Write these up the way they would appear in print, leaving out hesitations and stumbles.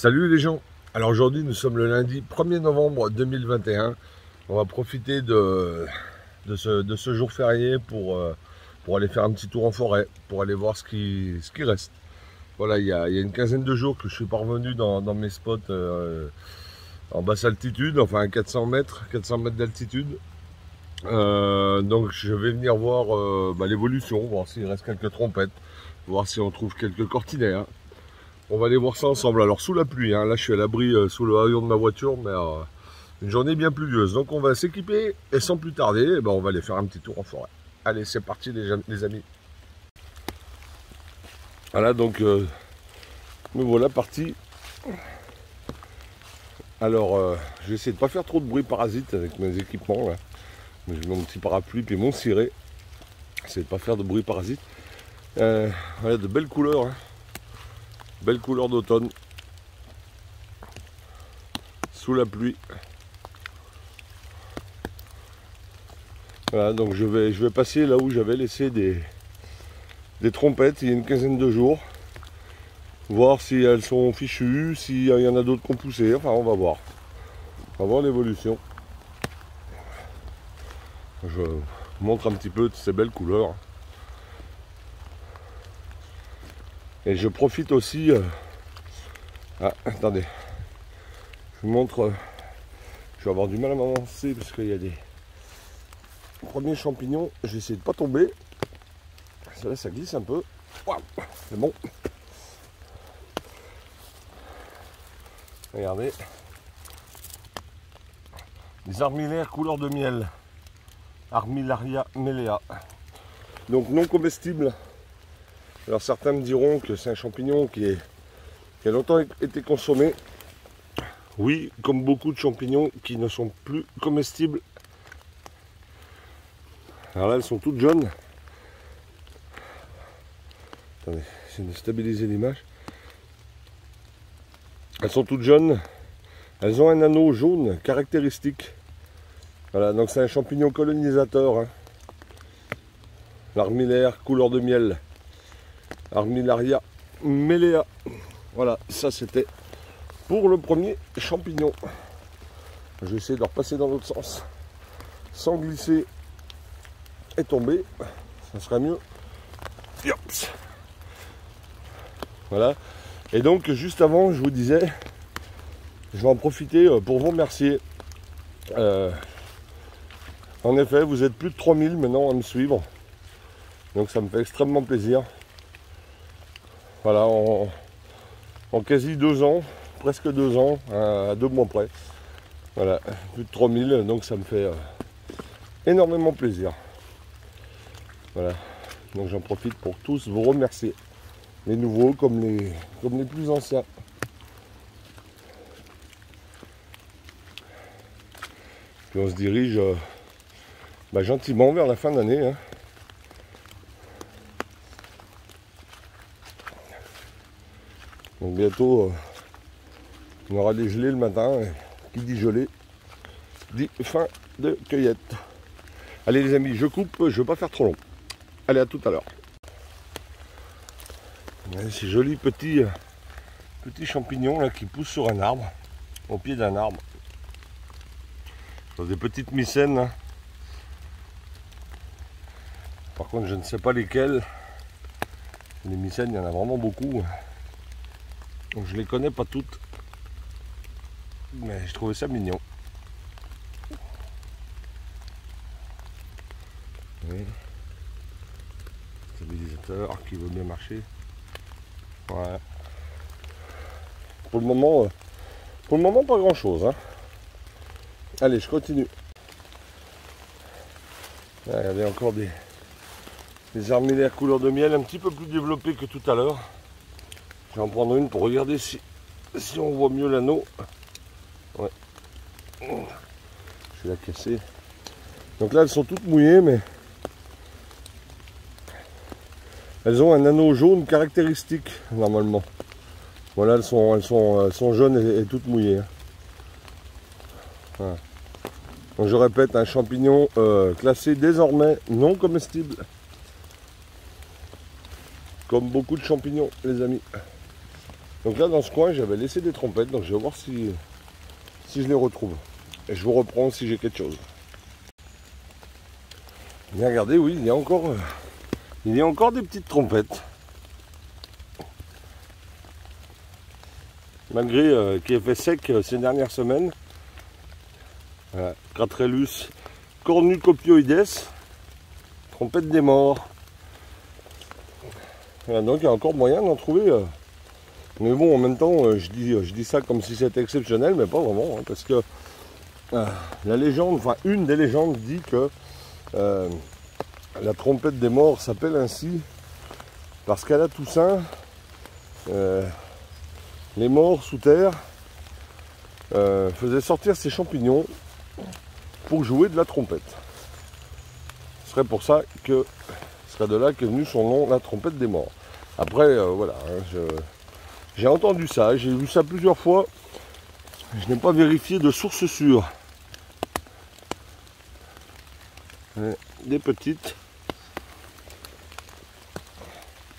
Salut les gens. Alors aujourd'hui nous sommes le lundi 1er novembre 2021. On va profiter de ce jour férié pour aller faire un petit tour en forêt, pour aller voir ce qui reste. Voilà, il y a une quinzaine de jours que je suis parvenu dans mes spots en basse altitude, enfin à 400 mètres d'altitude. Donc je vais venir voir l'évolution, voir s'il reste quelques trompettes, voir si on trouve quelques cortinaires. On va aller voir ça ensemble. Alors sous la pluie, hein, là je suis à l'abri sous le haillon de ma voiture, mais une journée bien pluvieuse. Donc on va s'équiper et sans plus tarder, on va aller faire un petit tour en forêt. Allez, c'est parti les amis. Voilà, donc me voilà parti. Alors je vais essayer de ne pas faire trop de bruit parasite avec mes équipements là. J'ai mon petit parapluie et mon ciré. Essayer de ne pas faire de bruit parasite. Voilà, de belles couleurs. Hein. Belle couleur d'automne, sous la pluie. Voilà, donc je vais passer là où j'avais laissé des trompettes il y a une quinzaine de jours. Voir si elles sont fichues, s'il y en a d'autres qui ont poussé. Enfin, on va voir. On va voir l'évolution. Je vous montre un petit peu de ces belles couleurs. Et je profite aussi... Ah, attendez. Je vous montre... Je vais avoir du mal à m'avancer parce qu'il y a des premiers champignons. Je vais essayer de ne pas tomber. Là, ça glisse un peu. Waouh, c'est bon. Regardez. Des armillaires couleur de miel. Armillaria melea. Donc non comestible. Alors certains me diront que c'est un champignon qui a longtemps été consommé. Oui, comme beaucoup de champignons qui ne sont plus comestibles. Alors là, elles sont toutes jaunes. Attendez, j'essaie de stabiliser l'image. Elles sont toutes jaunes. Elles ont un anneau jaune caractéristique. Voilà, donc c'est un champignon colonisateur. Hein. L'armillaire couleur de miel. Armillaria melea. Voilà, ça c'était pour le premier champignon. Je vais essayer de repasser dans l'autre sens sans glisser et tomber. Ça serait mieux. Yops. Voilà. Et donc juste avant, je vous disais, je vais en profiter pour vous remercier. En effet, vous êtes plus de 3000 maintenant à me suivre. Donc ça me fait extrêmement plaisir. Voilà, en quasi 2 ans, presque 2 ans, à 2 mois près. Voilà, plus de 3000, donc ça me fait énormément plaisir. Voilà, donc j'en profite pour tous vous remercier. Les nouveaux comme les plus anciens. Puis on se dirige gentiment vers la fin d'année. Hein. Donc bientôt, on aura des gelées le matin. Et qui dit gelée, dit fin de cueillette. Allez les amis, je coupe, je ne vais pas faire trop long. Allez, à tout à l'heure. Ces jolis petits champignons là, qui poussent sur un arbre, au pied d'un arbre. Des petites mycènes. Hein. Par contre, je ne sais pas lesquelles. Les mycènes, il y en a vraiment beaucoup. Donc je les connais pas toutes, mais je trouvais ça mignon. Oui. Stabilisateur qui veut bien marcher. Voilà. Pour le moment, pas grand chose. Hein. Allez, je continue. Là, regardez encore des armillaires couleur de miel un petit peu plus développés que tout à l'heure. Je vais en prendre une pour regarder si on voit mieux l'anneau. Ouais. Je vais la casser. Donc là, elles sont toutes mouillées, mais elles ont un anneau jaune caractéristique, normalement. Voilà, elles sont jaunes et toutes mouillées. Voilà. Donc je répète, un champignon classé désormais non comestible. Comme beaucoup de champignons, les amis. Donc là dans ce coin j'avais laissé des trompettes, donc je vais voir si je les retrouve. Et je vous reprends si j'ai quelque chose. Bien regardez, oui, il y a encore des petites trompettes. Malgré qu'il ait fait sec ces dernières semaines. Voilà, Cratrellus cornucopioides, trompette des morts. Voilà, donc il y a encore moyen d'en trouver. Mais bon, en même temps, je dis ça comme si c'était exceptionnel, mais pas vraiment, hein, parce que la légende, enfin une des légendes dit que la trompette des morts s'appelle ainsi parce qu'à la Toussaint, les morts sous terre faisaient sortir ces champignons pour jouer de la trompette. Ce serait pour ça que ce serait de là qu'est venu son nom, la trompette des morts. Après, voilà, hein, j'ai entendu ça, j'ai vu ça plusieurs fois. Je n'ai pas vérifié de source sûre. Des petites.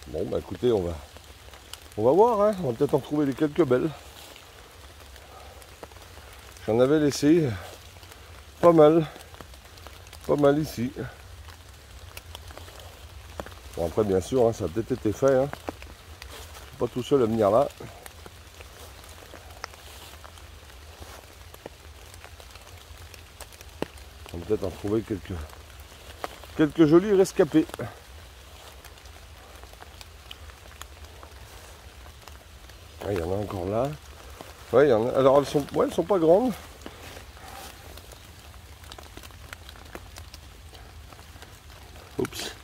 Bon, bah écoutez, on va voir, hein. On va peut-être en trouver quelques belles. J'en avais laissé pas mal ici. Bon, après, bien sûr, hein, ça a peut-être été fait. Hein. Je suis pas tout seul à venir là. On va peut-être en trouver quelques jolis rescapés. Il y en a encore là. Ouais, il y en a. Alors elles sont pas grandes. Oups.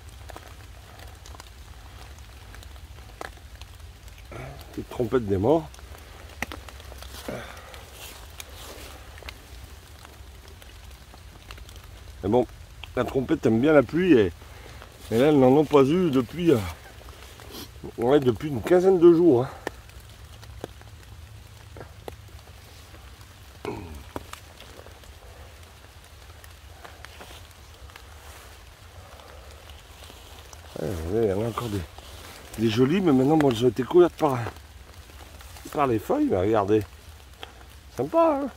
Petite trompette des morts. Mais bon, la trompette aime bien la pluie et là elles n'en ont pas eu depuis une quinzaine de jours. Hein. Il y en a encore des jolies, mais maintenant bon, elles ont été couvertes par les feuilles. Mais regardez, sympa. Hein.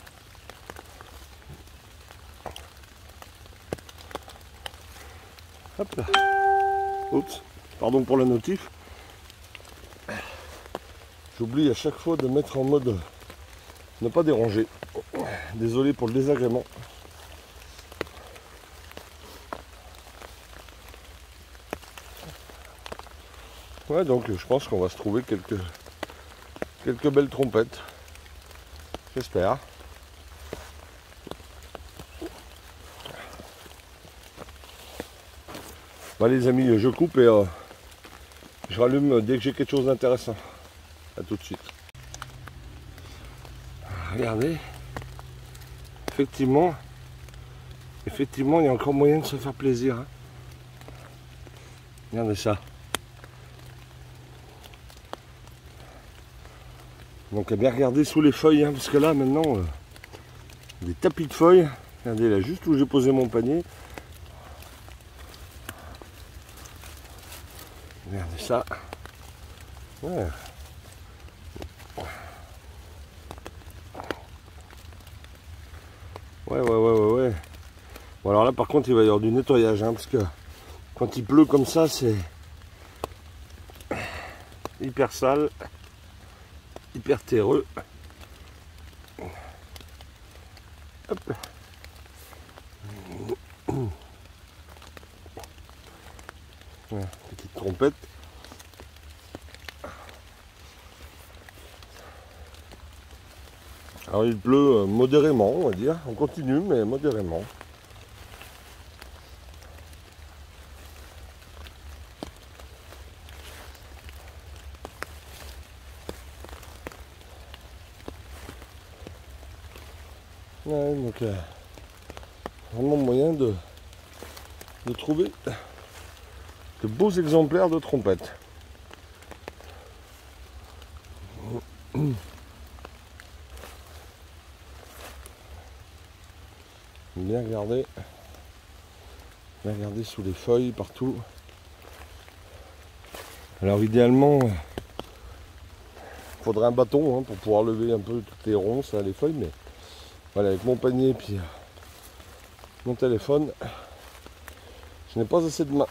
Hop là. Oups, pardon pour la notif. J'oublie à chaque fois de mettre en mode ne pas déranger. Désolé pour le désagrément. Ouais, donc je pense qu'on va se trouver quelques belles trompettes. J'espère. Bah les amis, je coupe et je rallume dès que j'ai quelque chose d'intéressant. A tout de suite. Regardez. Effectivement, il y a encore moyen de se faire plaisir. Hein. Regardez ça. Donc à bien regarder sous les feuilles, hein, parce que là maintenant, des tapis de feuilles. Regardez là, juste où j'ai posé mon panier. Regardez ça. Ouais. Ouais. Bon alors là par contre il va y avoir du nettoyage, hein, parce que quand il pleut comme ça c'est hyper sale, hyper terreux. Hop. Ouais, petite trompette. Alors il pleut modérément, on va dire. On continue, mais modérément. Ouais, donc vraiment moyen de trouver de beaux exemplaires de trompettes. Bien regarder sous les feuilles partout. Alors idéalement faudrait un bâton hein, pour pouvoir lever un peu toutes les ronces, là, les feuilles, mais voilà, avec mon panier et puis mon téléphone, je n'ai pas assez de main.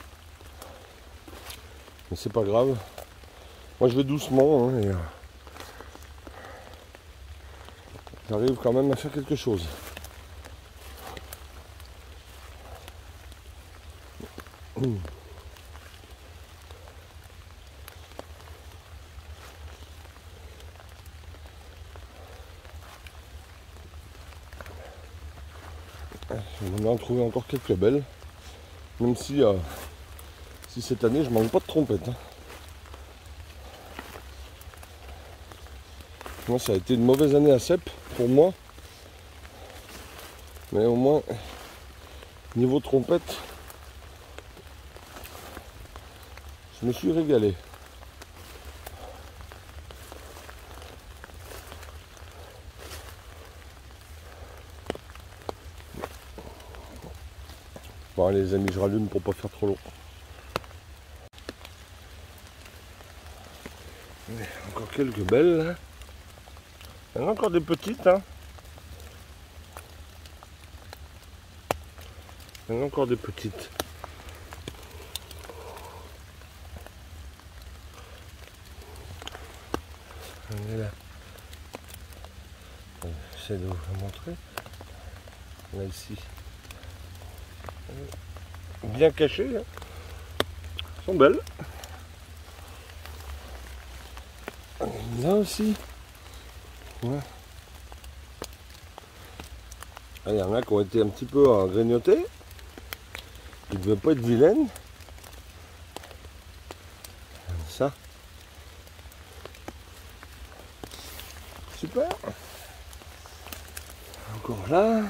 Mais c'est pas grave. Moi je vais doucement hein, et j'arrive quand même à faire quelque chose. J'aimerais en trouver encore quelques belles, même si, si cette année je manque pas de trompettes. Hein. Moi ça a été une mauvaise année à cep pour moi, mais au moins niveau trompette, je me suis régalé. Bon allez les amis, je rallume pour pas faire trop long. Encore quelques belles là. Il y en a encore des petites hein. Il y en a encore des petites. On est là. J'essaie de vous montrer. Là ici. Bien cachées. Hein. Elles sont belles. Là aussi. Ouais. Il y en a qui ont été un petit peu grignotés. Qui ne devaient pas être vilaines. Ça. Super. Encore là.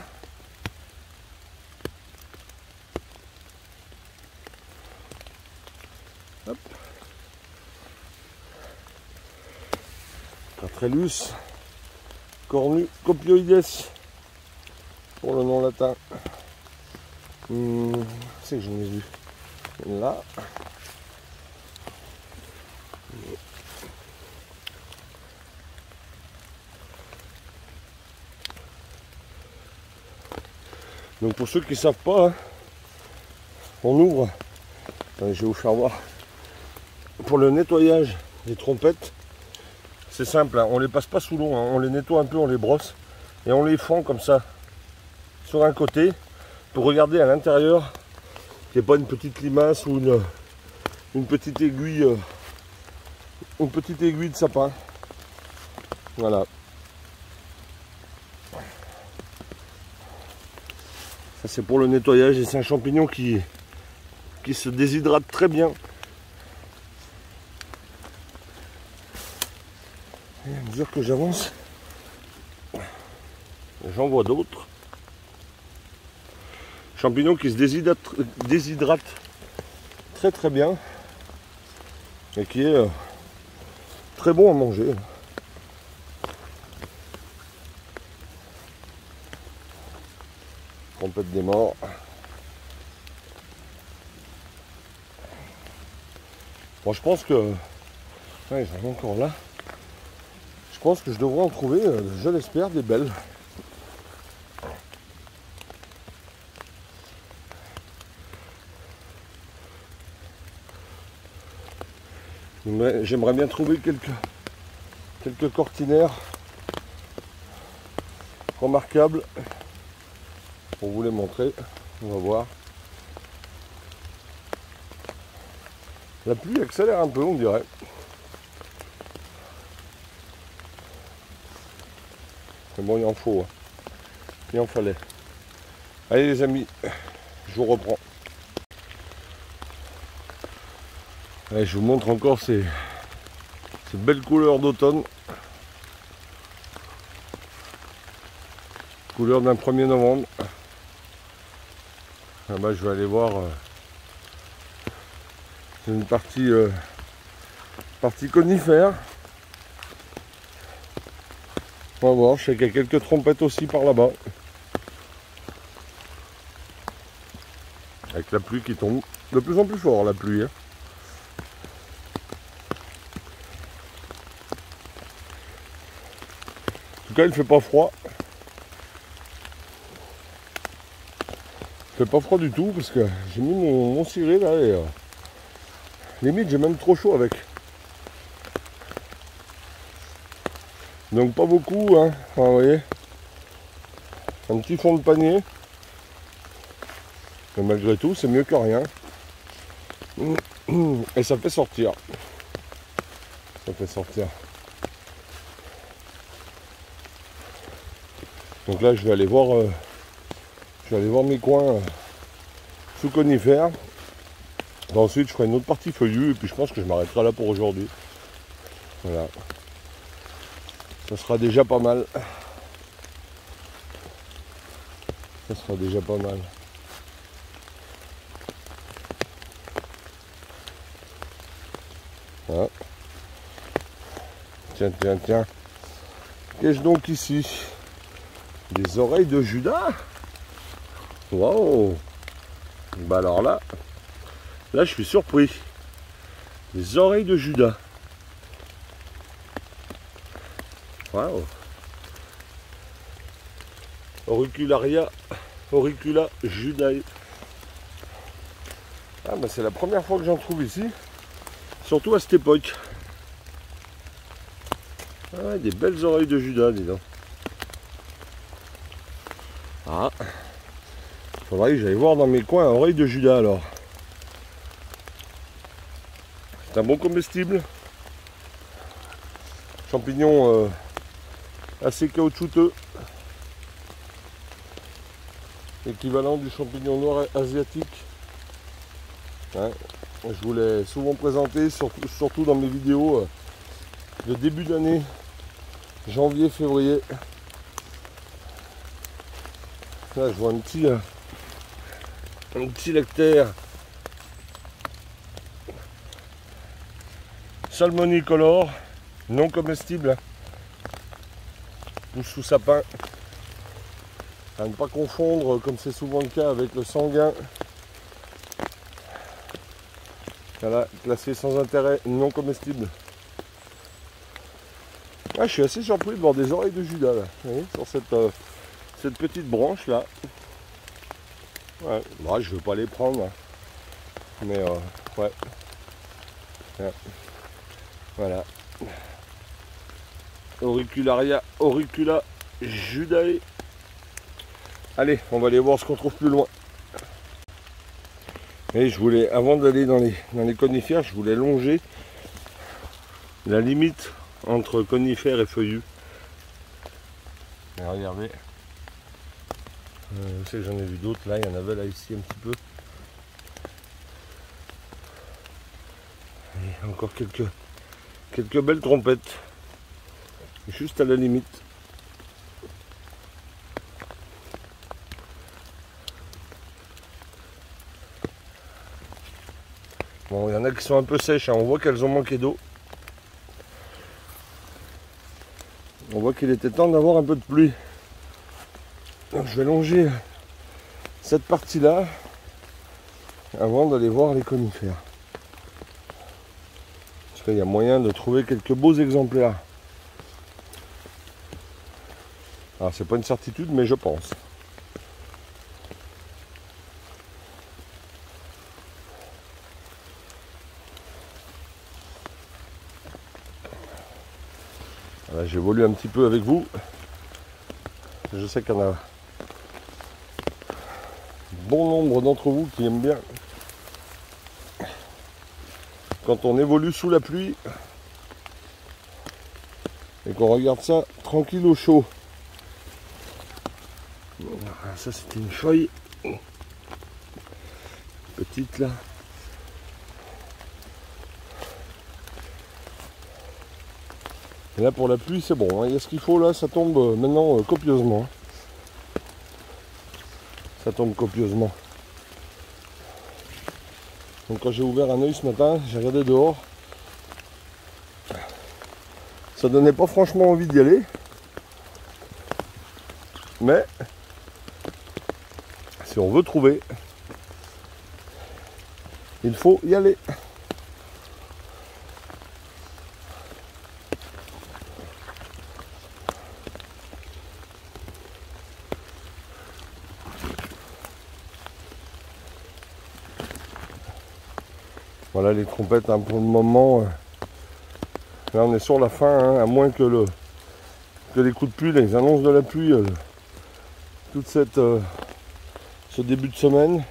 Hop. Catrellus cornucopioides pour le nom latin. C'est que j'en ai vu. Là. Donc pour ceux qui ne savent pas, hein, on ouvre, je vais vous faire voir, pour le nettoyage des trompettes, c'est simple, hein, on les passe pas sous l'eau, hein, on les nettoie un peu, on les brosse et on les fend comme ça sur un côté pour regarder à l'intérieur qu'il n'y ait pas une petite limace ou une petite aiguille de sapin. Voilà. Ça c'est pour le nettoyage et c'est un champignon qui se déshydrate très bien. Et à mesure que j'avance, j'en vois d'autres. Champignon qui se déshydrate très très bien et qui est très bon à manger. Trompette des morts. Bon, je pense que... Ouais, j'en ai encore là. Je pense que je devrais en trouver, je l'espère, des belles. J'aimerais bien trouver quelques cortinaires remarquables pour vous les montrer. On va voir. La pluie accélère un peu, on dirait. Mais bon, il en faut. Hein. Il en fallait. Allez les amis, je vous reprends. Allez, je vous montre encore ces belles couleurs d'automne. Couleur d'un 1er novembre. Là-bas, je vais aller voir une partie conifère. On va voir, je sais qu'il y a quelques trompettes aussi par là-bas. Avec la pluie qui tombe de plus en plus fort, la pluie. Hein. cas, il fait pas froid. Il fait pas froid du tout parce que j'ai mis mon ciré là et limite j'ai même trop chaud avec. Donc pas beaucoup, hein. Enfin, vous voyez, un petit fond de panier. Mais malgré tout, c'est mieux que rien. Et ça fait sortir. Ça fait sortir. Donc là, je vais aller voir mes coins sous conifères. Ensuite, je ferai une autre partie feuillue et puis je pense que je m'arrêterai là pour aujourd'hui. Voilà. Ça sera déjà pas mal. Ça sera déjà pas mal. Ah. Tiens, tiens, tiens. Qu'ai-je donc ici? Des oreilles de Judas? Waouh! Bah alors là je suis surpris. Des oreilles de Judas. Waouh! Auricula judae. Ah bah c'est la première fois que j'en trouve ici. Surtout à cette époque. Ah, des belles oreilles de Judas, dis donc. Ah, faudrait que j'aille voir dans mes coins oreilles de Judas alors. C'est un bon comestible. Champignon assez caoutchouteux. Équivalent du champignon noir asiatique. Hein, je vous l'ai souvent présenté, surtout dans mes vidéos de début d'année, janvier, février. Là, je vois un petit lectère salmonicolore, non comestible, pousse sous sapin. À ne pas confondre, comme c'est souvent le cas, avec le sanguin. Voilà, classé sans intérêt, non comestible. Ah, je suis assez surpris de voir des oreilles de Judas là, vous voyez, sur cette petite branche là. Ouais, bah, je ne veux pas les prendre, hein. Mais ouais. Voilà. Auricula judae. Allez, on va aller voir ce qu'on trouve plus loin. Et je voulais, avant d'aller dans les conifères, je voulais longer la limite entre conifères et feuillus. Et regardez. Je sais que j'en ai vu d'autres là, il y en avait là ici un petit peu. Et encore quelques belles trompettes. Juste à la limite. Bon, il y en a qui sont un peu sèches, hein. On voit qu'elles ont manqué d'eau. On voit qu'il était temps d'avoir un peu de pluie. Donc je vais longer cette partie-là avant d'aller voir les conifères. Parce qu'il y a moyen de trouver quelques beaux exemplaires. Alors c'est pas une certitude, mais je pense. J'évolue un petit peu avec vous. Je sais qu'il y en a bon nombre d'entre vous qui aiment bien quand on évolue sous la pluie et qu'on regarde ça tranquille au chaud. Voilà, ça c'était une feuille petite là. Et là pour la pluie c'est bon, hein. Il y a ce qu'il faut là, ça tombe maintenant copieusement. Ça tombe copieusement. Donc quand j'ai ouvert un œil ce matin, j'ai regardé dehors. Ça donnait pas franchement envie d'y aller. Mais si on veut trouver, il faut y aller. Voilà les trompettes hein, pour le moment. Là on est sur la fin, hein, à moins que les coups de pluie, les annonces de la pluie, toute ce début de semaine.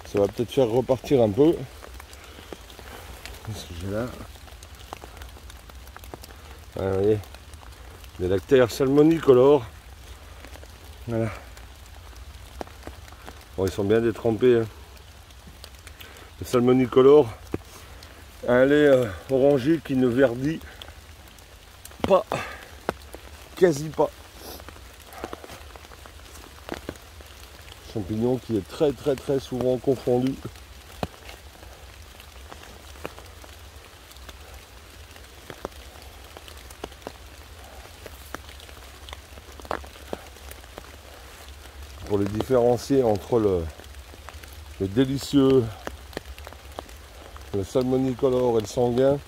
Ça va peut-être faire repartir un peu. Qu'est-ce que j'ai là? Ah, vous voyez, des lactaires salmonicolores. Voilà. Bon, ils sont bien détrempés. Hein. Le salmonicolore, un lait orangé qui ne verdit pas, quasi pas. Champignon qui est très souvent confondu. Pour les différencier entre le délicieux, le salmonicolore et le sanguin,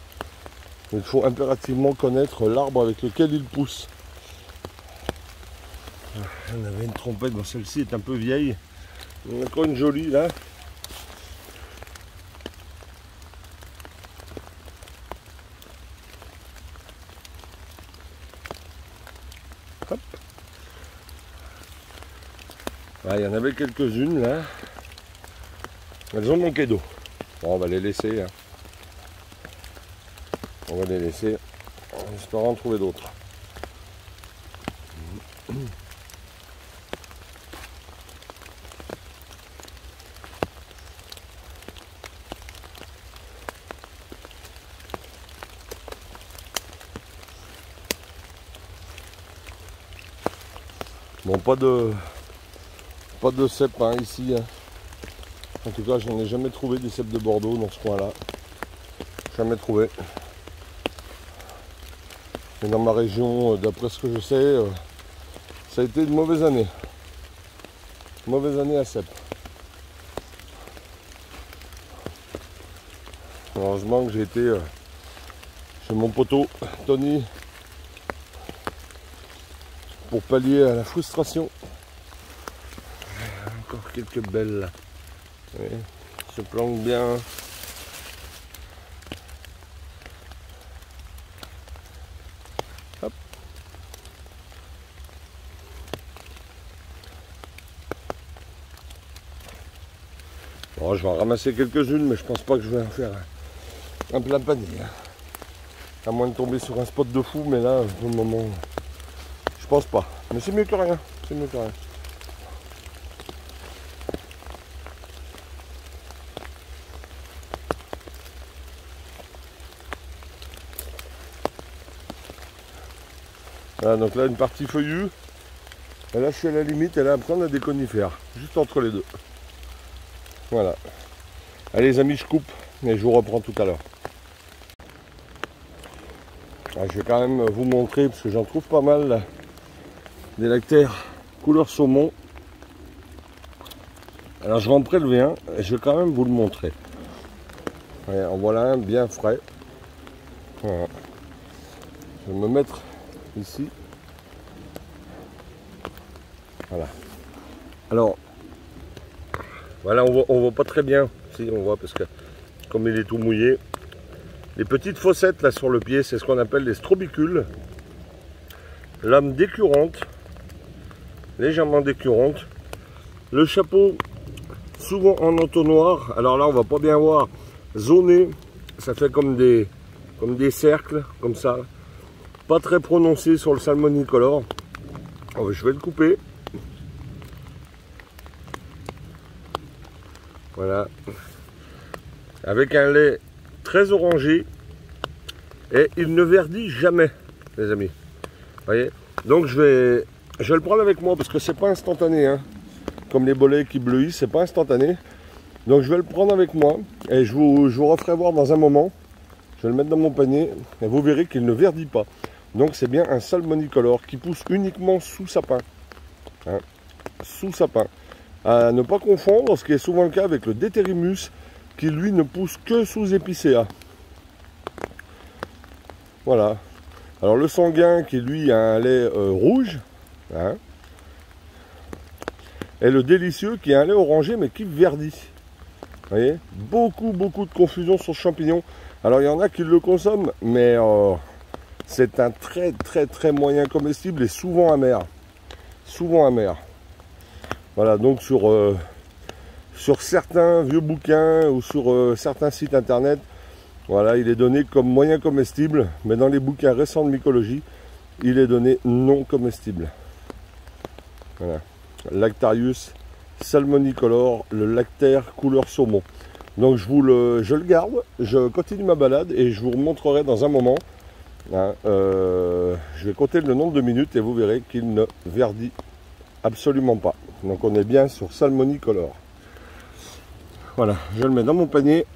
il faut impérativement connaître l'arbre avec lequel il pousse. On avait une trompette, bon, celle-ci est un peu vieille. On a encore une jolie là. Hop. Ah, il y en avait quelques-unes là. Elles ont manqué d'eau. Bon, on va les laisser. Hein. On va les laisser en espérant en trouver d'autres. Bon, pas de cèpes hein, ici. Hein. En tout cas, je n'en ai jamais trouvé des cèpes de Bordeaux dans ce coin-là. Jamais trouvé. Et dans ma région, d'après ce que je sais, ça a été une mauvaise année. Mauvaise année à cèpes. Heureusement que j'ai été chez mon poteau, Tony, pour pallier à la frustration. Encore quelques belles là. Oui, se planque bien. Hop. Bon, je vais en ramasser quelques-unes, mais je pense pas que je vais en faire un plein panier. Hein. À moins de tomber sur un spot de fou, mais là, pour le moment, je pense pas. Mais c'est mieux que rien. C'est mieux que rien. Voilà, donc là une partie feuillue, et là je suis à la limite, et là après on a des conifères, juste entre les deux. Voilà. Allez les amis, je coupe, et je vous reprends tout à l'heure. Je vais quand même vous montrer, parce que j'en trouve pas mal, là, des lactaires couleur saumon. Alors je vais en prélever un, et je vais quand même vous le montrer. Ouais, en voilà un bien frais. Voilà. Je vais me mettre ici. Voilà. Alors, voilà, on voit pas très bien. Si, on voit parce que comme il est tout mouillé. Les petites fossettes là sur le pied, c'est ce qu'on appelle les strobicules. Lame décurrente, légèrement décurrente. Le chapeau, souvent en entonnoir. Alors là, on va pas bien voir. Zoné, ça fait comme des cercles, comme ça. Pas très prononcé sur le salmonicolore. Alors, je vais le couper. Voilà. Avec un lait très orangé. Et il ne verdit jamais, les amis. Vous voyez? Donc je vais le prendre avec moi parce que c'est pas instantané. Hein. Comme les bolets qui bleuissent, c'est pas instantané. Donc je vais le prendre avec moi. Et je vous referai voir dans un moment. Je vais le mettre dans mon panier. Et vous verrez qu'il ne verdit pas. Donc c'est bien un salmonicolore qui pousse uniquement sous sapin. Hein, sous sapin. À ne pas confondre, ce qui est souvent le cas avec le Deuterimus, qui lui ne pousse que sous épicéa. Voilà. Alors le sanguin qui lui a un lait rouge. Hein, et le délicieux qui a un lait orangé mais qui verdit. Vous voyez, beaucoup de confusion sur ce champignon. Alors il y en a qui le consomment, mais c'est un très moyen comestible et souvent amer. Souvent amer. Voilà, donc sur certains vieux bouquins ou sur certains sites internet, voilà, il est donné comme moyen comestible, mais dans les bouquins récents de mycologie, il est donné non comestible. Voilà. Lactarius salmonicolor, le lactaire couleur saumon. Donc je le garde, je continue ma balade et je vous remontrerai dans un moment. Hein, je vais compter le nombre de minutes et vous verrez qu'il ne verdit absolument pas. Donc on est bien sur salmonicolor. Voilà, je le mets dans mon panier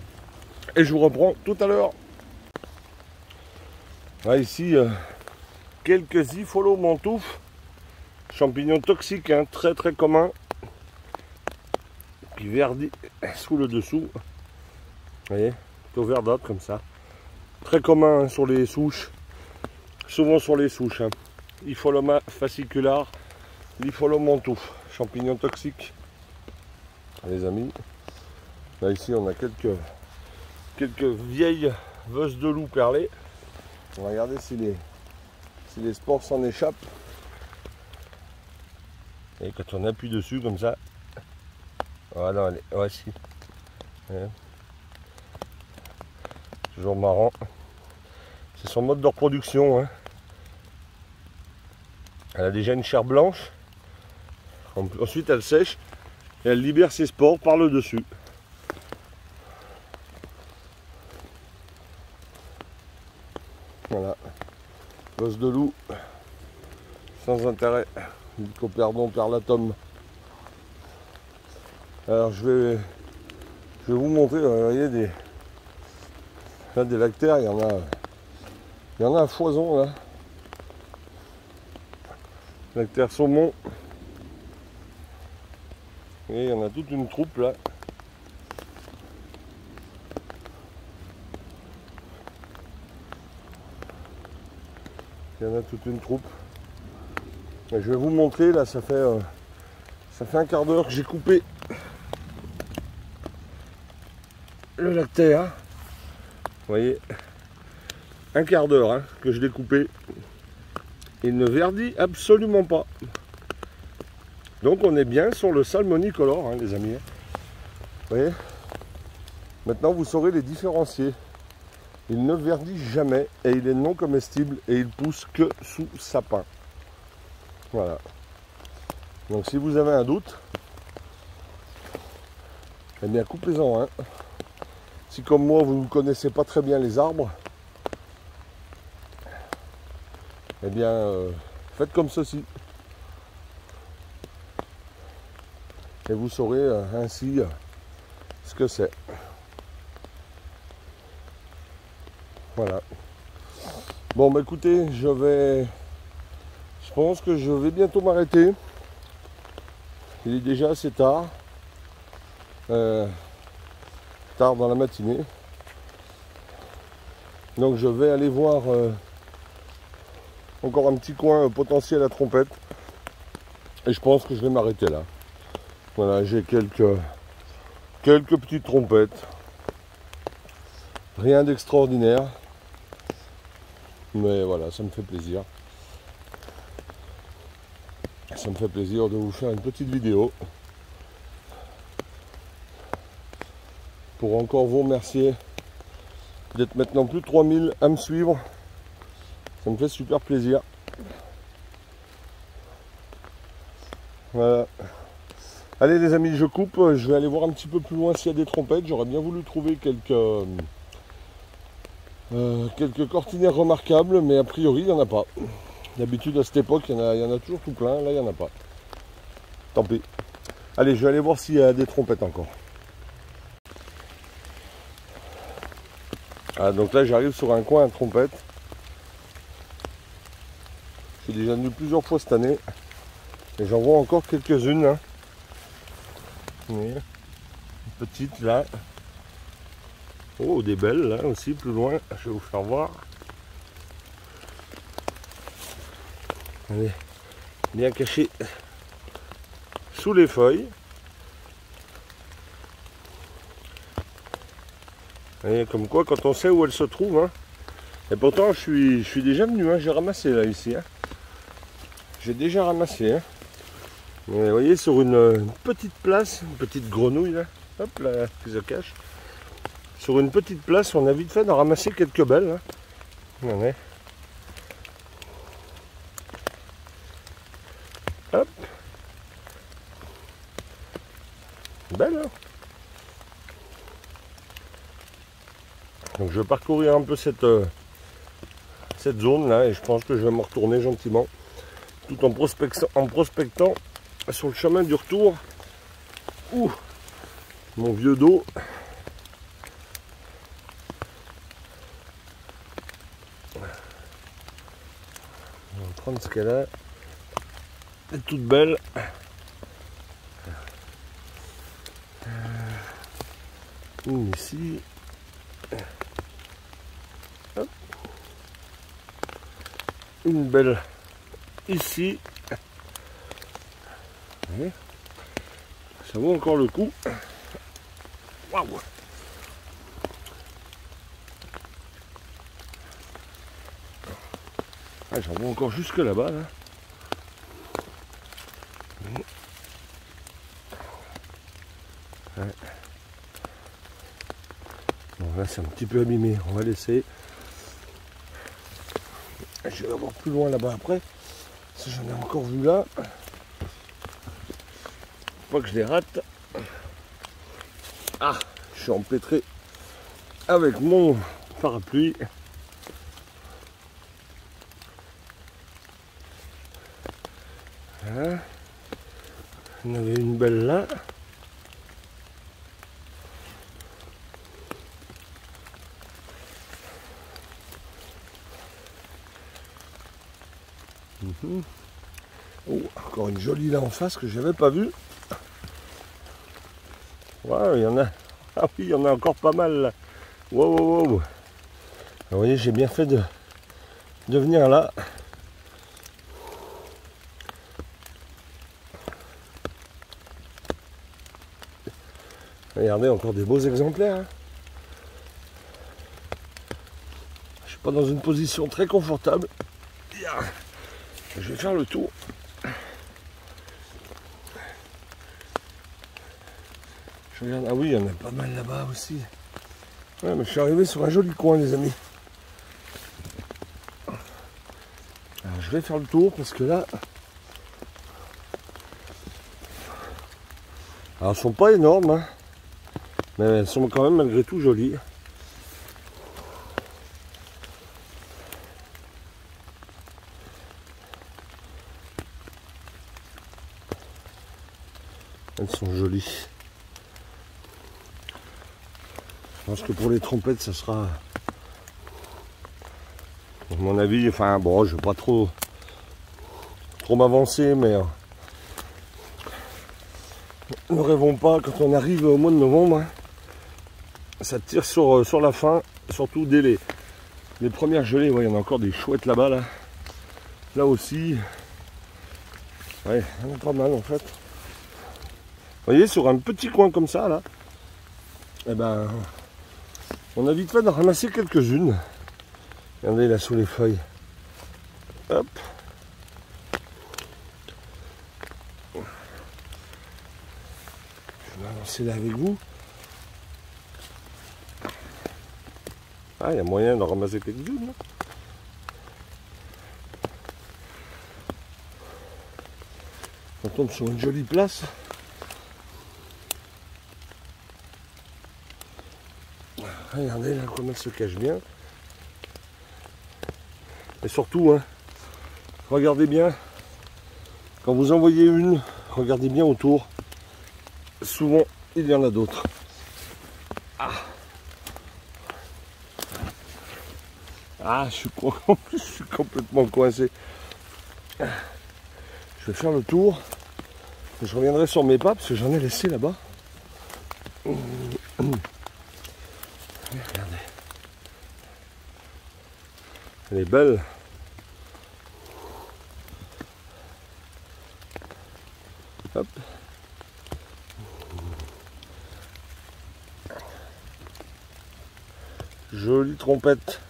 et je vous reprends tout à l'heure. Ah, ici, quelques Ipholomantouf, champignons toxiques, hein, très commun, qui verdit sous le dessous. Vous voyez, plutôt verdâtre comme ça. Très commun, hein, sur les souches, souvent sur les souches. Hein. Ipholoma fascicular, l'Ipholomantouf, champignon toxique. Les amis, là ici on a quelques vieilles veuses de loup perlées. On va regarder si les spores s'en échappent. Et quand on appuie dessus comme ça, voilà, allez, voici. Ouais. Toujours marrant. C'est son mode de reproduction. Hein. Elle a déjà une chair blanche. Ensuite, elle sèche et elle libère ses spores par le dessus. Voilà. Os de loup. Sans intérêt. Lycoperdon perlatum. Alors je vais vous montrer, vous voyez, des lactaires, il y en a à foison là. Lactaire saumon. Et il y en a toute une troupe là. Il y en a toute une troupe. Et je vais vous montrer là, ça fait un quart d'heure que j'ai coupé le lactaire. Vous voyez, un quart d'heure hein, que je l'ai coupé. Il ne verdit absolument pas. Donc on est bien sur le salmonicolor, hein, les amis. Vous voyez, maintenant vous saurez les différencier. Il ne verdit jamais et il est non comestible et il pousse que sous sapin. Voilà. Donc si vous avez un doute, eh bien coupez-en un. Si comme moi vous ne connaissez pas très bien les arbres, eh bien faites comme ceci. Et vous saurez ainsi ce que c'est. Voilà. Bon bah écoutez, je pense que je vais bientôt m'arrêter. Il est déjà assez tard. Tard dans la matinée. Donc je vais aller voir encore un petit coin potentiel à trompette. Et je pense que je vais m'arrêter là. Voilà, j'ai quelques petites trompettes. Rien d'extraordinaire. Mais voilà, ça me fait plaisir. Ça me fait plaisir de vous faire une petite vidéo. Pour encore vous remercier d'être maintenant plus de 3000 à me suivre. Ça me fait super plaisir. Voilà. Allez les amis, je coupe. Je vais aller voir un petit peu plus loin s'il y a des trompettes. J'aurais bien voulu trouver quelques cortinaires remarquables, mais a priori il n'y en a pas. D'habitude à cette époque il y en a toujours tout plein. Là il n'y en a pas. Tant pis. Allez, je vais aller voir s'il y a des trompettes encore. Ah, donc là j'arrive sur un coin à trompette. Je suis déjà venu plusieurs fois cette année. Et j'en vois encore quelques-unes. Hein. Une petite là. Oh, des belles là aussi, plus loin. Je vais vous faire voir. Allez, bien caché sous les feuilles. Et comme quoi, quand on sait où elle se trouve, hein. Et pourtant, je suis déjà venu, hein. J'ai ramassé là, ici. Hein. J'ai déjà ramassé. Hein. Et vous voyez, sur une petite place, une petite grenouille, là, hop, là, qui se cache. Sur une petite place, on a vite fait d'en ramasser quelques belles. Hein. Ouais. Hop. Belle, hein. Donc je vais parcourir un peu cette zone là et je pense que je vais me retourner gentiment tout en prospectant sur le chemin du retour. Ouh, mon vieux dos. On va prendre ce qu'elle a. Elle est toute belle. Une ici. Hop. Une belle ici. Ouais. Ça vaut encore le coup. Waouh! Ah, j'en vois encore jusque là-bas. Là. Ouais. Bon, là, c'est un petit peu abîmé. On va laisser. Je vais voir plus loin là-bas après. Si j'en ai encore vu là. Faut pas que je les rate. Ah, je suis empêtré avec mon parapluie. Voilà. On avait une belle là. Oh, encore une jolie là en face que je n'avais pas vue. Ouais, il y en a. Ah oui, il y en a encore pas mal là. Wow, wow, wow. Vous voyez, j'ai bien fait de venir là. Regardez, encore des beaux exemplaires. Hein. Je suis pas dans une position très confortable. Je vais faire le tour. Je regarde. Ah oui, il y en a pas mal là-bas aussi. Ouais, mais je suis arrivé sur un joli coin, les amis. Alors, je vais faire le tour parce que là. Alors, elles sont pas énormes, hein, mais elles sont quand même malgré tout jolies. Elles sont jolies. Je pense que pour les trompettes, ça sera, à mon avis, enfin bon, je ne vais pas trop m'avancer, mais ne rêvons pas, quand on arrive au mois de novembre, hein, ça tire sur la fin, surtout dès les premières gelées. Ouais, il y en a encore des chouettes là-bas, là aussi. Ouais, il y en a pas mal en fait. Vous voyez, sur un petit coin comme ça, là, eh ben, on a vite fait d'en ramasser quelques-unes. Regardez là sous les feuilles. Hop. Je vais avancer là avec vous. Ah, il y a moyen d'en ramasser quelques-unes. Là. On tombe sur une jolie place. Regardez là comme elle se cache bien. Et surtout, hein, regardez bien, quand vous en voyez une, regardez bien autour. Souvent, il y en a d'autres. Ah, je suis complètement coincé. Je vais faire le tour. Je reviendrai sur mes pas parce que j'en ai laissé là-bas. Regardez. Elle est belle. Hop. Jolie trompette.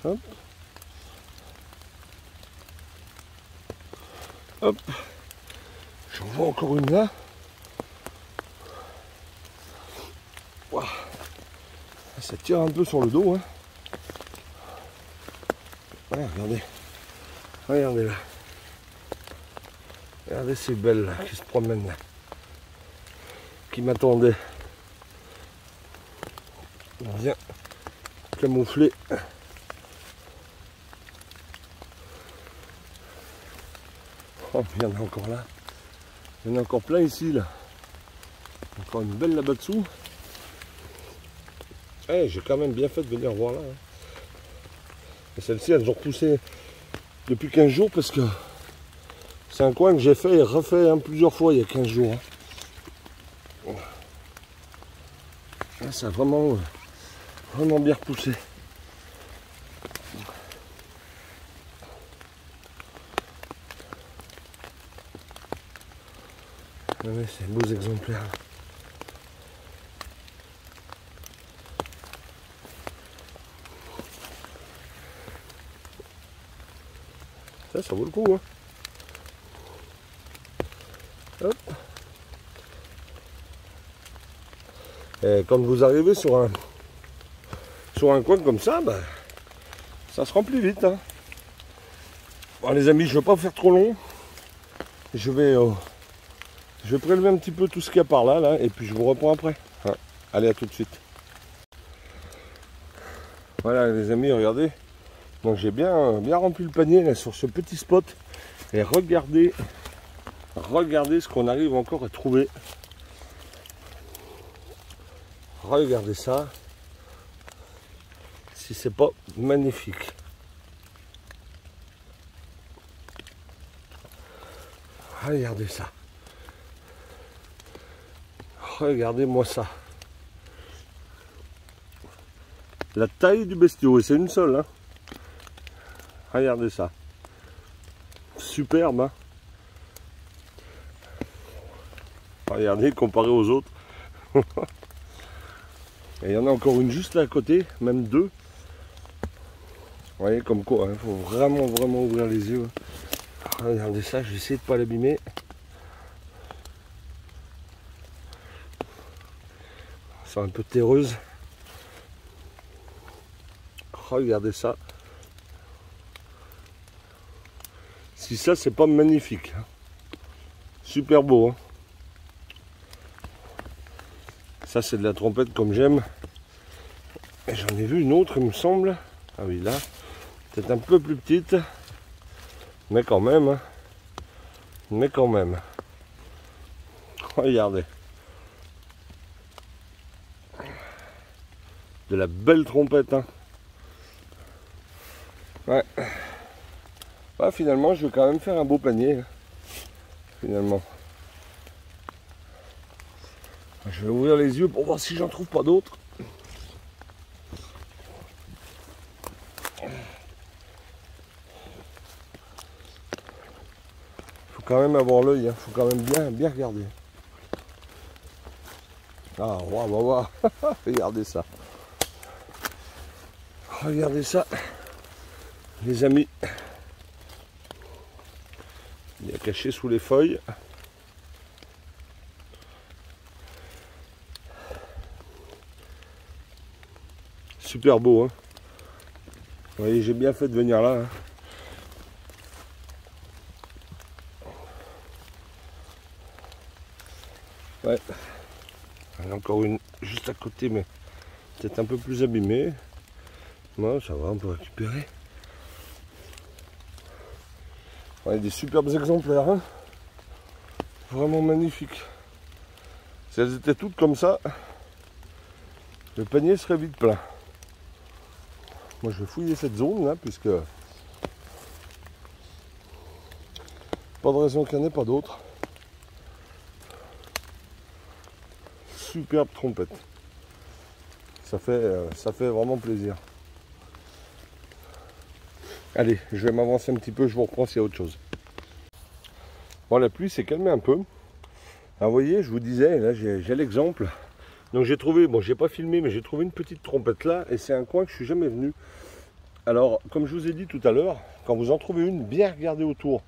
Hop. Hop. J'en vois encore une là. Wow. Ça tire un peu sur le dos. Hein. Ouais, regardez. Regardez là. Regardez ces belles là, qui se promènent là. Qui m'attendaient. Bien camouflé. Oh, il y en a encore là. Il y en a encore plein ici là. Encore une belle là-bas dessous. Eh, j'ai quand même bien fait de venir voir là. Hein. Et celle-ci, elles ont repoussé depuis 15 jours parce que c'est un coin que j'ai fait et refait hein, plusieurs fois il y a 15 jours. Hein. Là, ça a vraiment bien repoussé. Ouais, c'est beaux exemplaires. Ça vaut le coup. Hein. Hop. Et quand vous arrivez sur un coin comme ça, bah, ça se remplit vite. Hein. Bon, les amis, je ne vais pas faire trop long. Je vais prélever un petit peu tout ce qu'il y a par là, et puis je vous reprends après. Hein. Allez, à tout de suite. Voilà les amis, regardez. Donc j'ai bien rempli le panier là, sur ce petit spot. Et regardez ce qu'on arrive encore à trouver. Regardez ça. Si c'est pas magnifique. Regardez ça. Regardez-moi ça. La taille du bestiau, et c'est une seule. Hein. Regardez ça. Superbe. Hein. Regardez, comparé aux autres. Et il y en a encore une juste là à côté, même deux. Vous voyez, comme quoi, il faut vraiment ouvrir les yeux. Regardez ça, je vais essayer de ne pas l'abîmer. C'est un peu terreuse. Regardez ça. Si ça, c'est pas magnifique. Super beau. Hein. Ça, c'est de la trompette comme j'aime. Et j'en ai vu une autre, il me semble. Ah oui, là. Peut-être un peu plus petite. Mais quand même. Hein. Mais quand même. Regardez. De la belle trompette. Hein. Ouais. Ouais, finalement, je vais quand même faire un beau panier. Hein. Finalement. Je vais ouvrir les yeux pour voir si j'en trouve pas d'autres. Faut quand même avoir l'œil, hein. Faut quand même bien regarder. Ah, waouh. Regardez ça. Regardez ça. Les amis. Il est caché sous les feuilles. Super beau. Hein. Vous voyez, j'ai bien fait de venir là. Hein. Ouais. Il y en a encore une juste à côté, mais peut-être un peu plus abîmée. Non, ça va, on peut récupérer. Ouais, des superbes exemplaires. Hein. Vraiment magnifiques. Si elles étaient toutes comme ça, le panier serait vite plein. Moi, je vais fouiller cette zone là, puisque pas de raison qu'il n'y en ait pas d'autres. Superbe trompette. Ça fait vraiment plaisir. Allez, je vais m'avancer un petit peu, je vous reprends s'il y a autre chose. Bon, la pluie s'est calmée un peu. Alors, vous voyez, je vous disais, là j'ai l'exemple. Donc j'ai trouvé, bon j'ai pas filmé, mais j'ai trouvé une petite trompette là, et c'est un coin que je suis jamais venu. Alors, comme je vous ai dit tout à l'heure, quand vous en trouvez une, bien regardez autour.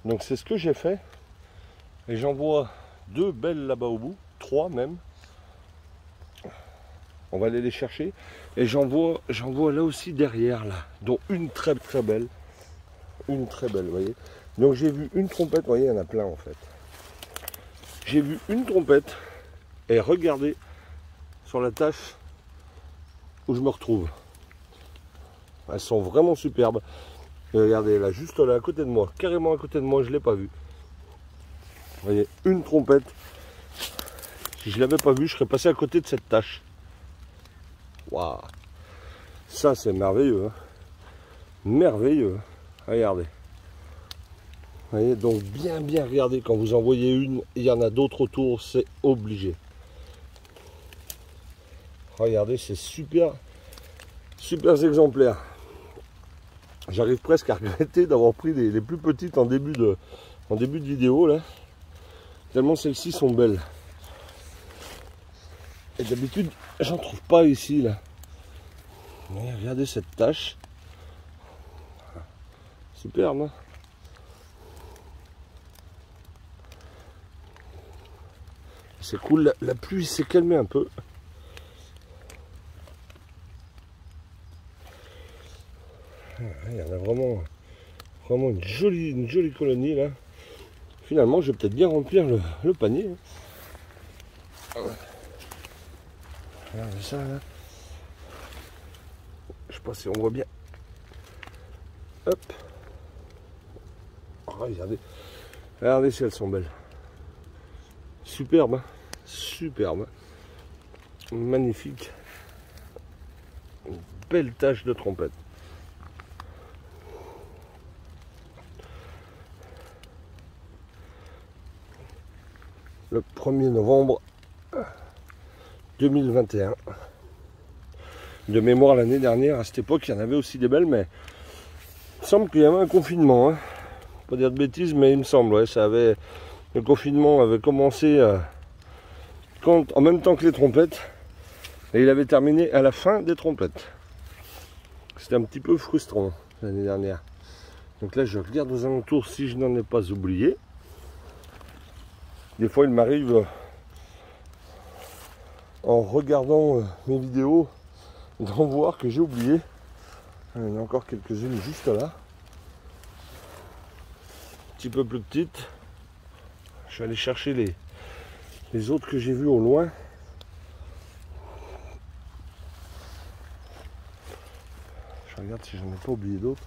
Donc c'est ce que j'ai fait. Et j'en vois 2 belles là-bas au bout, 3 même. On va aller les chercher. Et j'en vois là aussi derrière là, dont une très très belle. Une très belle, vous voyez. Donc j'ai vu une trompette, vous voyez, il y en a plein en fait. J'ai vu une trompette, et regardez sur la tâche où je me retrouve. Elles sont vraiment superbes. Et regardez là, juste là à côté de moi, carrément à côté de moi, je ne l'ai pas vue. Vous voyez, une trompette. Si je ne l'avais pas vue, je serais passé à côté de cette tâche. Waouh! Ça c'est merveilleux. Hein, merveilleux. Regardez. Vous voyez, donc bien regardez, quand vous en voyez une, il y en a d'autres autour, c'est obligé. Regardez, c'est super exemplaires. J'arrive presque à regretter d'avoir pris les plus petites en début de vidéo là. Tellement celles-ci sont belles. Et d'habitude, j'en trouve pas ici là. Mais regardez cette tache. Superbe, hein. C'est cool, la pluie s'est calmée un peu. Il y en a vraiment une jolie colonie là. Finalement, je vais peut-être bien remplir le panier. Regardez ça là. Je sais pas si on voit bien. Hop. Oh, regardez si elles sont belles. Superbe, hein. Superbe. Magnifique. Une belle tache de trompette. Le 1er novembre 2021. De mémoire, l'année dernière, à cette époque, il y en avait aussi des belles, mais il me semble qu'il y avait un confinement. Hein. Pas dire de bêtises, mais il me semble, ouais, le confinement avait commencé en même temps que les trompettes, et il avait terminé à la fin des trompettes. C'était un petit peu frustrant l'année dernière. Donc là, je regarde aux alentours si je n'en ai pas oublié. Des fois, il m'arrive, en regardant mes vidéos, d'en voir que j'ai oublié. Il y en a encore quelques-unes juste là. Un petit peu plus petites. Je vais aller chercher les autres que j'ai vues au loin. Je regarde si j'en ai pas oublié d'autres.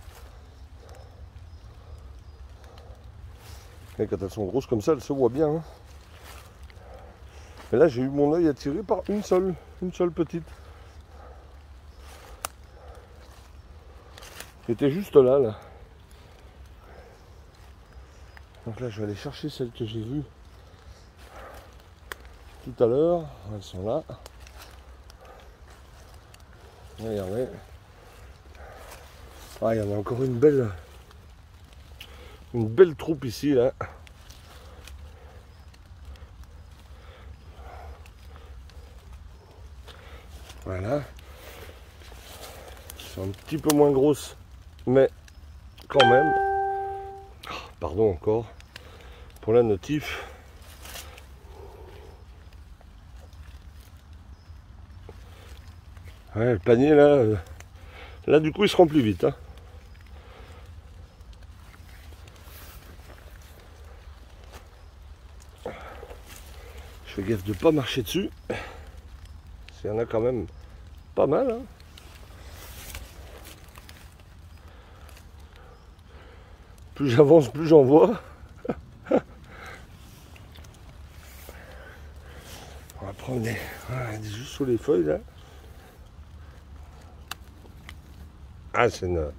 Et quand elles sont grosses comme ça, elles se voient bien. Hein. Mais là, j'ai eu mon œil attiré par une seule petite. Qui était juste là. Donc là, je vais aller chercher celles que j'ai vues tout à l'heure. Elles sont là. Regardez. Ah, il y en a encore une belle troupe ici, là. Voilà. Elles sont un petit peu moins grosses, mais quand même. Oh, pardon encore pour la notif. Ouais, le panier là du coup il se remplit vite. Hein. Je fais gaffe de ne pas marcher dessus. Il y en a quand même pas mal. Hein. Plus j'avance, plus j'en vois. On va prendre juste sous les feuilles là. Ah, c'est une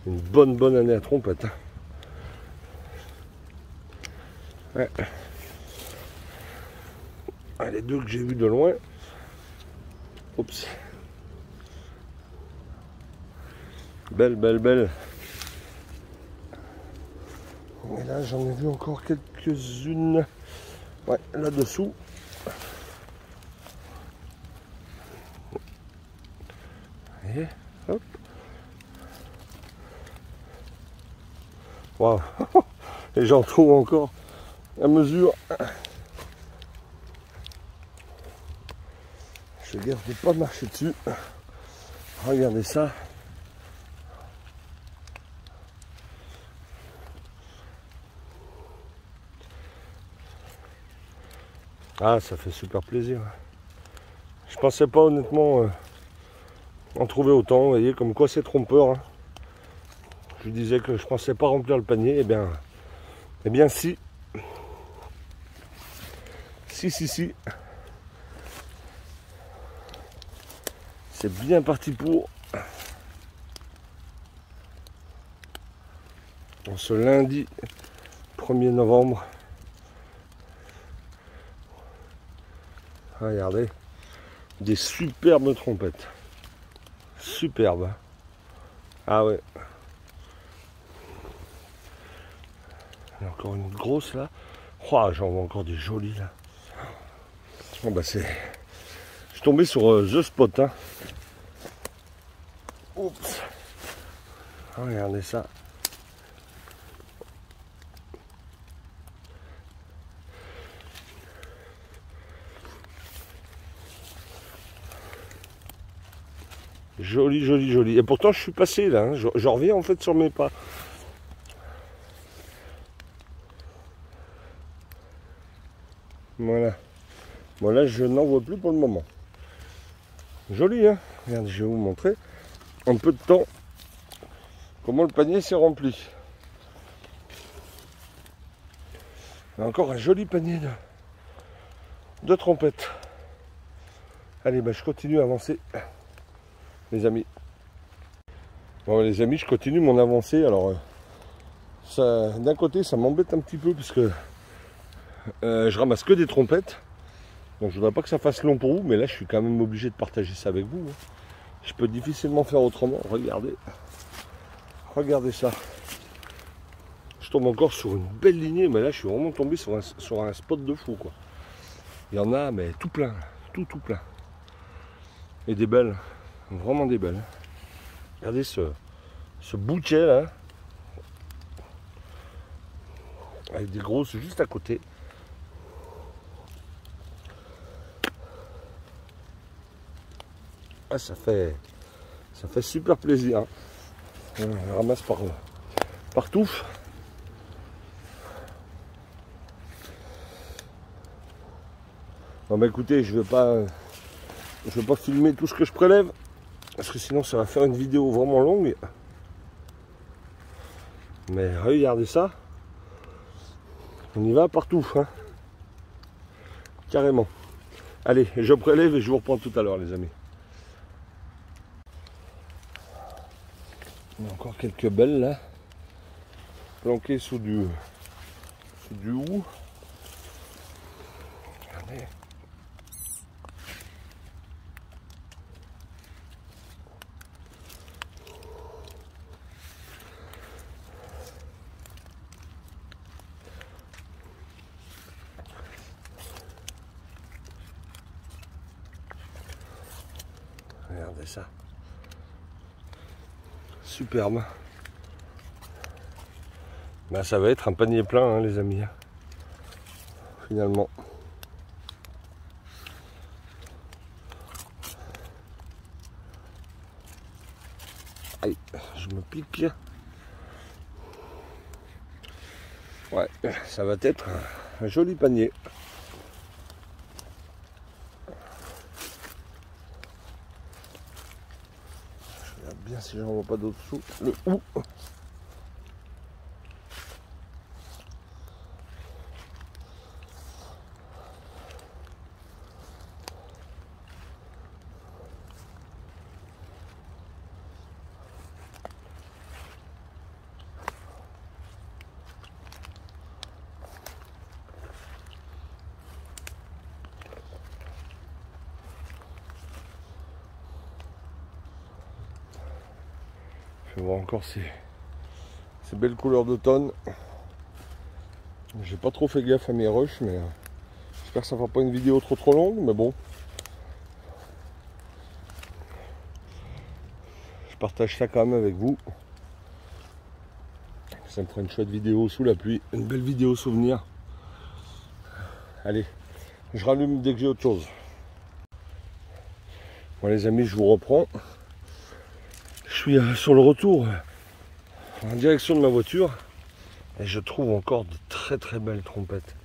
bonne année à trompette. Hein. Ouais. Ah, les deux que j'ai vus de loin. Oups. Belle. Et là j'en ai vu encore quelques-unes. Ouais, là-dessous. Et hop. Waouh. Et j'en trouve encore à mesure. Je garde de pas marcher dessus. Regardez ça. Ah, ça fait super plaisir. Je pensais pas honnêtement en trouver autant. Vous voyez, comme quoi c'est trompeur. Hein. Je disais que je pensais pas remplir le panier. Eh bien si. Si. C'est bien parti pour. En ce lundi 1er novembre. Regardez. Des superbes trompettes. Superbes. Ah ouais. Il y a encore une grosse là. Oh, j'en vois encore des jolies là. Bon bah c'est. Je suis tombé sur The Spot. Hein. Oups. Regardez ça. Joli. Et pourtant je suis passé là. Hein. Je reviens en fait sur mes pas. Voilà. Bon là je n'en vois plus pour le moment. Joli hein. Regardez, je vais vous montrer en peu de temps comment le panier s'est rempli. Encore un joli panier de trompettes. Allez, bah, je continue à avancer, les amis. Bon, les amis, je continue mon avancée. Alors, d'un côté, ça m'embête un petit peu parce que je ramasse que des trompettes. Donc, je voudrais pas que ça fasse long pour vous, mais là, je suis quand même obligé de partager ça avec vous. Hein. Je peux difficilement faire autrement. Regardez ça. Je tombe encore sur une belle lignée, mais là, je suis vraiment tombé sur un spot de fou, quoi. Il y en a, mais tout plein, tout plein. Et des belles, vraiment des belles. Regardez ce bouquet là, avec des grosses juste à côté. Ah, ça fait super plaisir. Hein. On ramasse partout. Bon bah écoutez, je vais pas filmer tout ce que je prélève parce que sinon ça va faire une vidéo vraiment longue. Mais regardez ça. On y va partout. Hein. Carrément. Allez, je prélève et je vous reprends tout à l'heure les amis. Il y a encore quelques belles là. Planquées sous du hou. Regardez. Regardez ça. Superbe. Ben, ça va être un panier plein, hein, les amis. Finalement. Allez, je me pique. Ouais, ça va être un joli panier. Bien si j'en vois pas d'autres sous le hou. Je vais voir encore ces belles couleurs d'automne. J'ai pas trop fait gaffe à mes rushs, mais j'espère que ça fera pas une vidéo trop longue, mais bon. Je partage ça quand même avec vous. Ça me fera une chouette vidéo sous la pluie, une belle vidéo souvenir. Allez, je rallume dès que j'ai autre chose. Bon les amis, je vous reprends. Je suis sur le retour en direction de ma voiture et je trouve encore de très belles trompettes.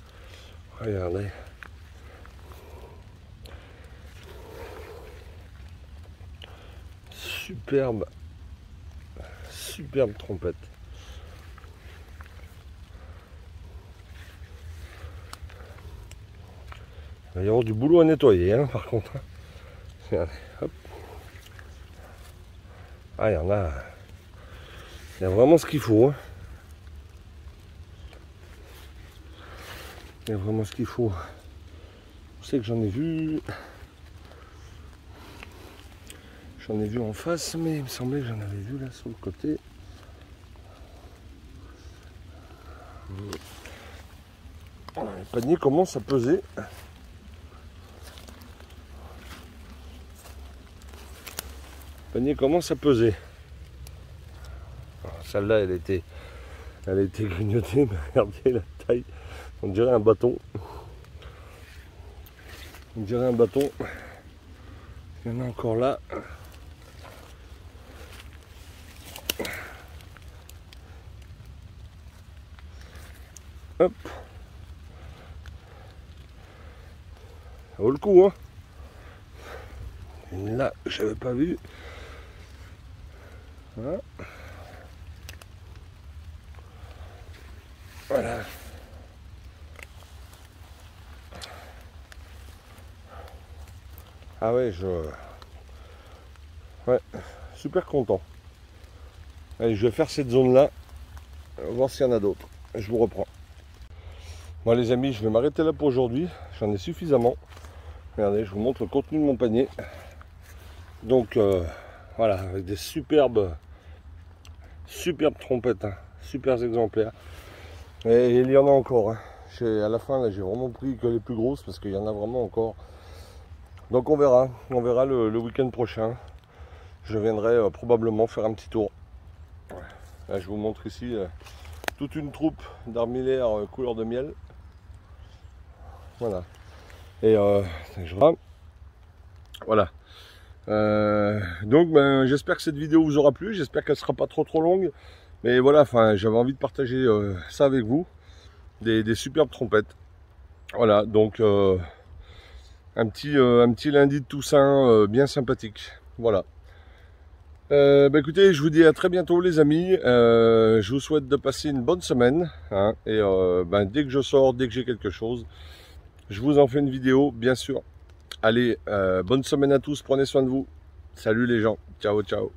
Regardez. Superbe trompette. Il va y avoir du boulot à nettoyer, hein, par contre. Regardez, hop. Ah, il y en a. Il y a vraiment ce qu'il faut. Hein. Il y a vraiment ce qu'il faut. Je sais que j'en ai vu. J'en ai vu en face, mais il me semblait que j'en avais vu là sur le côté. Le panier commence à peser. Le panier commence à peser. Celle-là, elle a été grignotée, mais regardez la taille. On dirait un bâton. On dirait un bâton. Il y en a encore là. Hop. Ça vaut le coup, hein. Et là, je n'avais pas vu. Voilà. Voilà. Ah ouais, ouais, super content. Allez, je vais faire cette zone-là, voir s'il y en a d'autres. Je vous reprends. Bon les amis, je vais m'arrêter là pour aujourd'hui. J'en ai suffisamment. Regardez, je vous montre le contenu de mon panier. Donc voilà, avec des superbes trompettes, hein, super exemplaires. Et il y en a encore. Hein. À la fin, là, j'ai vraiment pris que les plus grosses parce qu'il y en a vraiment encore. Donc on verra le week-end prochain. Je viendrai probablement faire un petit tour. Là, je vous montre ici toute une troupe d'armillaires couleur de miel. Voilà. Et je vois. Voilà. Donc ben, j'espère que cette vidéo vous aura plu. J'espère qu'elle sera pas trop longue. Mais voilà, enfin, j'avais envie de partager ça avec vous. Des superbes trompettes. Voilà, donc un petit lundi de Toussaint bien sympathique. Voilà. Bah écoutez, je vous dis à très bientôt les amis. Je vous souhaite de passer une bonne semaine. Hein, et ben, dès que je sors, dès que j'ai quelque chose, je vous en fais une vidéo, bien sûr. Allez, bonne semaine à tous, prenez soin de vous. Salut les gens, ciao ciao.